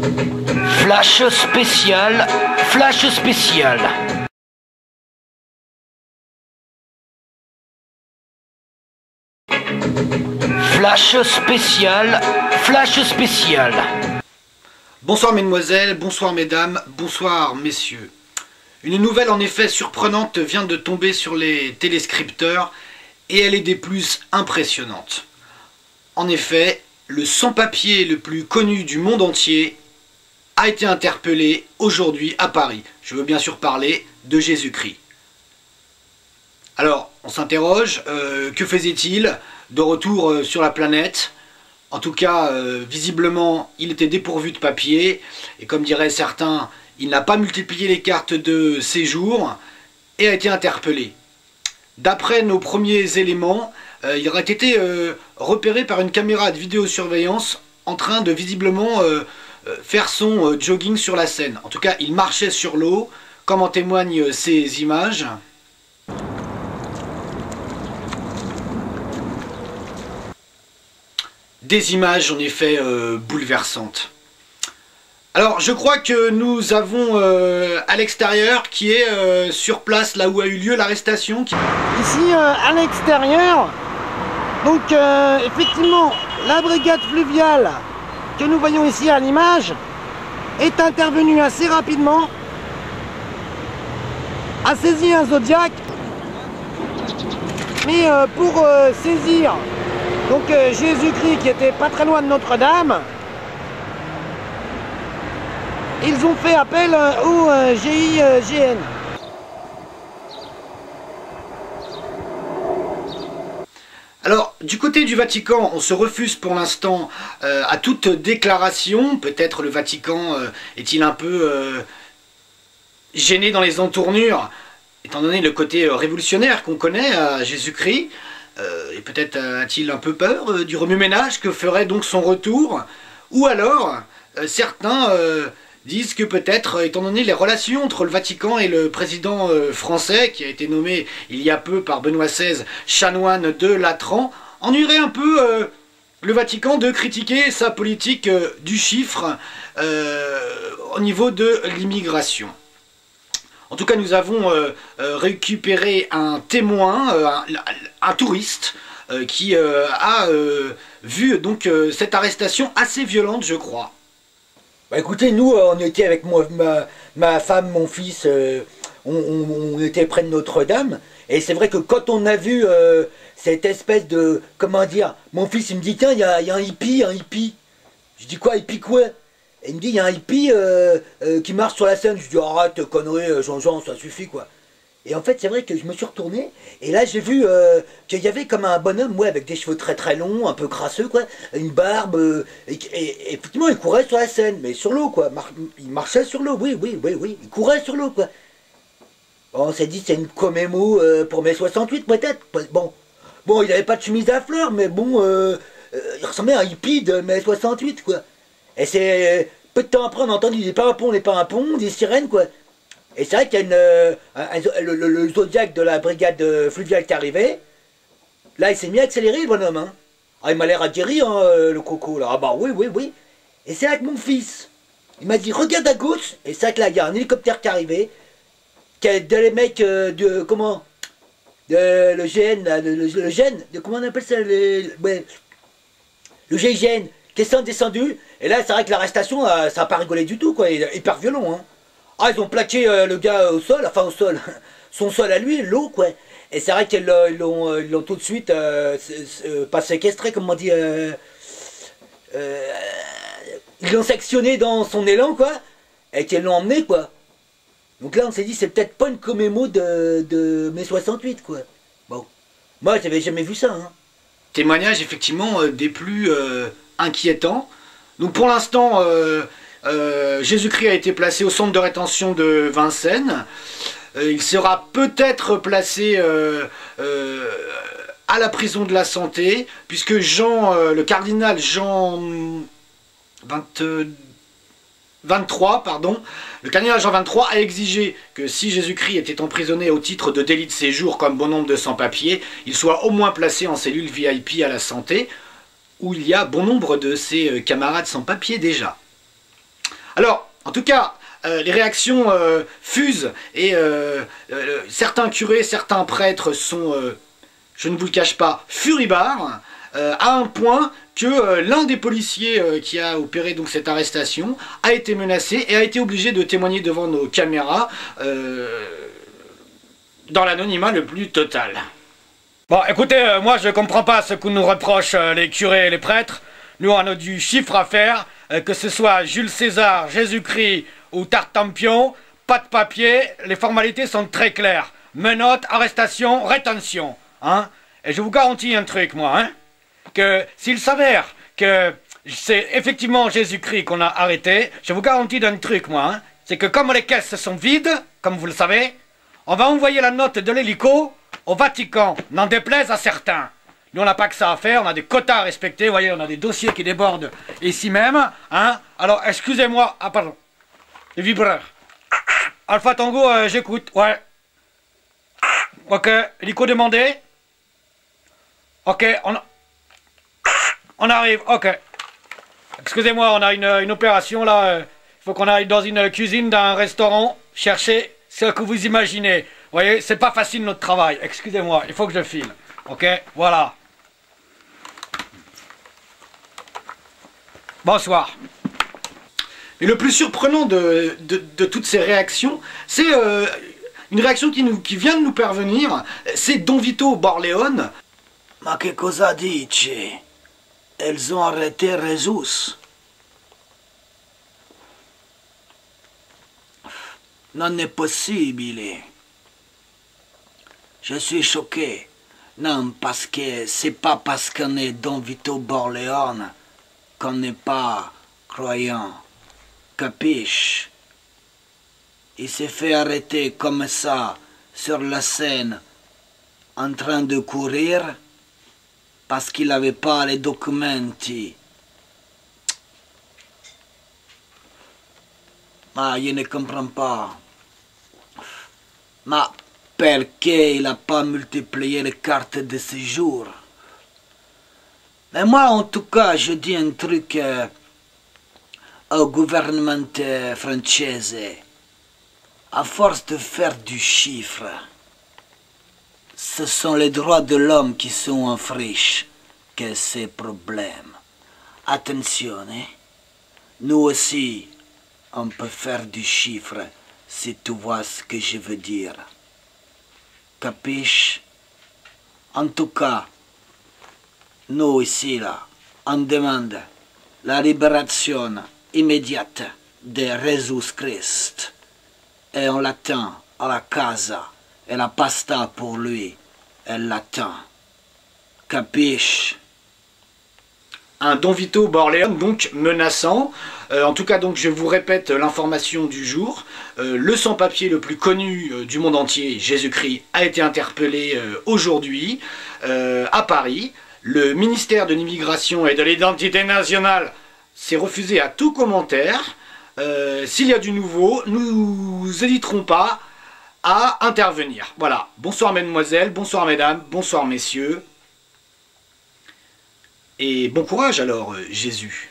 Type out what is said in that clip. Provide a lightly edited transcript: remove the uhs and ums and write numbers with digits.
Flash spécial, flash spécial. Flash spécial, flash spécial. Bonsoir mesdemoiselles, bonsoir mesdames, bonsoir messieurs. Une nouvelle en effet surprenante vient de tomber sur les téléscripteurs et elle est des plus impressionnantes. En effet, le sans-papier le plus connu du monde entier a été interpellé aujourd'hui à Paris. Je veux bien sûr parler de Jésus-Christ. Alors, on s'interroge, que faisait-il de retour sur la planète? En tout cas, visiblement, il était dépourvu de papier, et comme diraient certains, il n'a pas multiplié les cartes de séjour, et a été interpellé. D'après nos premiers éléments, il aurait été repéré par une caméra de vidéosurveillance en train de visiblement faire son jogging sur la Seine. En tout cas, il marchait sur l'eau, comme en témoignent ces images. Des images en effet bouleversantes. Alors je crois que nous avons à l'extérieur qui est sur place là où a eu lieu l'arrestation. Ici à l'extérieur, donc effectivement la brigade fluviale que nous voyons ici à l'image est intervenue assez rapidement, a saisi un Zodiac, mais pour saisir donc Jésus-Christ qui était pas très loin de Notre-Dame, ils ont fait appel au GIGN. Alors, du côté du Vatican, on se refuse pour l'instant à toute déclaration. Peut-être le Vatican est-il un peu gêné dans les entournures, étant donné le côté révolutionnaire qu'on connaît à Jésus-Christ. Et peut-être a-t-il un peu peur du remue-ménage que ferait donc son retour. Ou alors, certains disent que peut-être, étant donné les relations entre le Vatican et le président français, qui a été nommé il y a peu par Benoît XVI chanoine de Latran, ennuierait un peu le Vatican de critiquer sa politique du chiffre au niveau de l'immigration. En tout cas, nous avons récupéré un témoin, un touriste, qui a vu donc cette arrestation assez violente, je crois. Bah écoutez, nous, on était avec ma femme, mon fils, on était près de Notre-Dame, et c'est vrai que quand on a vu cette espèce de, comment dire, mon fils il me dit, tiens, il y a un hippie. Je dis quoi, hippie quoi? Et il me dit, il y a un hippie qui marche sur la Seine. Je dis, arrête, connerie, Jean-Jean, ça suffit, quoi. Et en fait, c'est vrai que je me suis retourné, et là, j'ai vu qu'il y avait comme un bonhomme, ouais, avec des cheveux très très longs, un peu crasseux, quoi, une barbe, et effectivement, il courait sur la Seine, mais sur l'eau, quoi. Il marchait sur l'eau, oui, il courait sur l'eau, quoi. Bon, on s'est dit, c'est une commémo pour mai 68, peut-être. Bon, il n'avait pas de chemise à fleurs, mais bon, il ressemblait à un hippie de mai 68, quoi. Et c'est peu de temps après, on a entendu des pimpons, des sirènes, quoi. Et c'est vrai qu'il y a le Zodiac de la brigade fluviale qui est arrivé. Là, il s'est mis à accélérer, le bonhomme. Hein. Ah, il m'a l'air aguerri, hein, le coco, là. Ah bah oui. Et c'est avec mon fils. Il m'a dit, regarde à gauche. Et c'est vrai que là, il y a un hélicoptère qui est arrivé. Qui a les mecs de... Comment le GN, là, le GN, comment on appelle ça ouais, le GIGN, qui est descendu. Et là, c'est vrai que l'arrestation, ça n'a pas rigolé du tout, quoi. Il est hyper violent, hein. Ah, ils ont plaqué le gars au sol, enfin au sol, son sol à lui, l'eau, quoi. Et c'est vrai qu'ils l'ont tout de suite pas séquestré, comme on dit. Ils l'ont sectionné dans son élan, quoi, et qu'ils l'ont emmené, quoi. Donc là, on s'est dit, c'est peut-être pas une commémo de mai 68, quoi. Bon, moi, j'avais jamais vu ça, hein. Témoignage, effectivement, des plus inquiétants. Donc pour l'instant... Jésus-Christ a été placé au centre de rétention de Vincennes. Il sera peut-être placé à la prison de la Santé, puisque le cardinal Jean 23, le cardinal Jean 23 a exigé que si Jésus-Christ était emprisonné au titre de délit de séjour comme bon nombre de sans-papiers, il soit au moins placé en cellule VIP à la Santé, où il y a bon nombre de ses camarades sans-papiers déjà. Alors, en tout cas, les réactions fusent et certains curés, certains prêtres sont, je ne vous le cache pas, furibards, à un point que l'un des policiers qui a opéré donc cette arrestation a été menacé et a été obligé de témoigner devant nos caméras dans l'anonymat le plus total. Bon, écoutez, moi je comprends pas ce que nous reprochent les curés et les prêtres. Nous on a du chiffre à faire, que ce soit Jules César, Jésus-Christ ou Tartampion, pas de papier, les formalités sont très claires. Menottes, arrestation, rétention, hein. Et je vous garantis un truc, moi, hein, que s'il s'avère que c'est effectivement Jésus-Christ qu'on a arrêté, je vous garantis d'un truc, moi, hein, c'est que comme les caisses sont vides, comme vous le savez, on va envoyer la note de l'hélico au Vatican, n'en déplaise à certains. Nous, on n'a pas que ça à faire, on a des quotas à respecter, vous voyez, on a des dossiers qui débordent ici même, hein. Alors, excusez-moi, ah pardon, les vibreurs. Alpha Tango, j'écoute, ouais. Ok, hélico demandé. Ok, on arrive, ok. Excusez-moi, on a une opération là, il faut qu'on aille dans une cuisine d'un restaurant, chercher ce que vous imaginez. Vous voyez, c'est pas facile notre travail, excusez-moi, il faut que je file. Ok, voilà. Bonsoir. Et le plus surprenant de toutes ces réactions, c'est une réaction qui vient de nous parvenir, c'est Don Vito Borleone. Ma che cosa dici? Elles ont arrêté Jesus. Non è possibile. Je suis choqué. Non, parce que c'est pas parce qu'on est Don Vito Borleone qu'on n'est pas croyant. Capiche? Il s'est fait arrêter comme ça, sur la scène, en train de courir, parce qu'il n'avait pas les documenti. Ma je ne comprends pas. Ma perché il n'a pas multiplié les cartes de séjour? Mais moi, en tout cas, je dis un truc au gouvernement français. À force de faire du chiffre, ce sont les droits de l'homme qui sont en friche que ces problèmes. Attention, hein? Nous aussi, on peut faire du chiffre, si tu vois ce que je veux dire. Capiche? En tout cas, nous ici, là, on demande la libération immédiate de Jésus-Christ. Et on l'attend à la casa. Et la pasta pour lui, elle l'attend. Capiche? Un Don Vito Borleone, donc menaçant. En tout cas, donc, je vous répète l'information du jour. Le sans-papier le plus connu du monde entier, Jésus-Christ, a été interpellé aujourd'hui à Paris. Le ministère de l'Immigration et de l'Identité nationale s'est refusé à tout commentaire. S'il y a du nouveau, nous n'hésiterons pas à intervenir. Voilà. Bonsoir mesdemoiselles, bonsoir mesdames, bonsoir messieurs. Et bon courage alors, Jésus.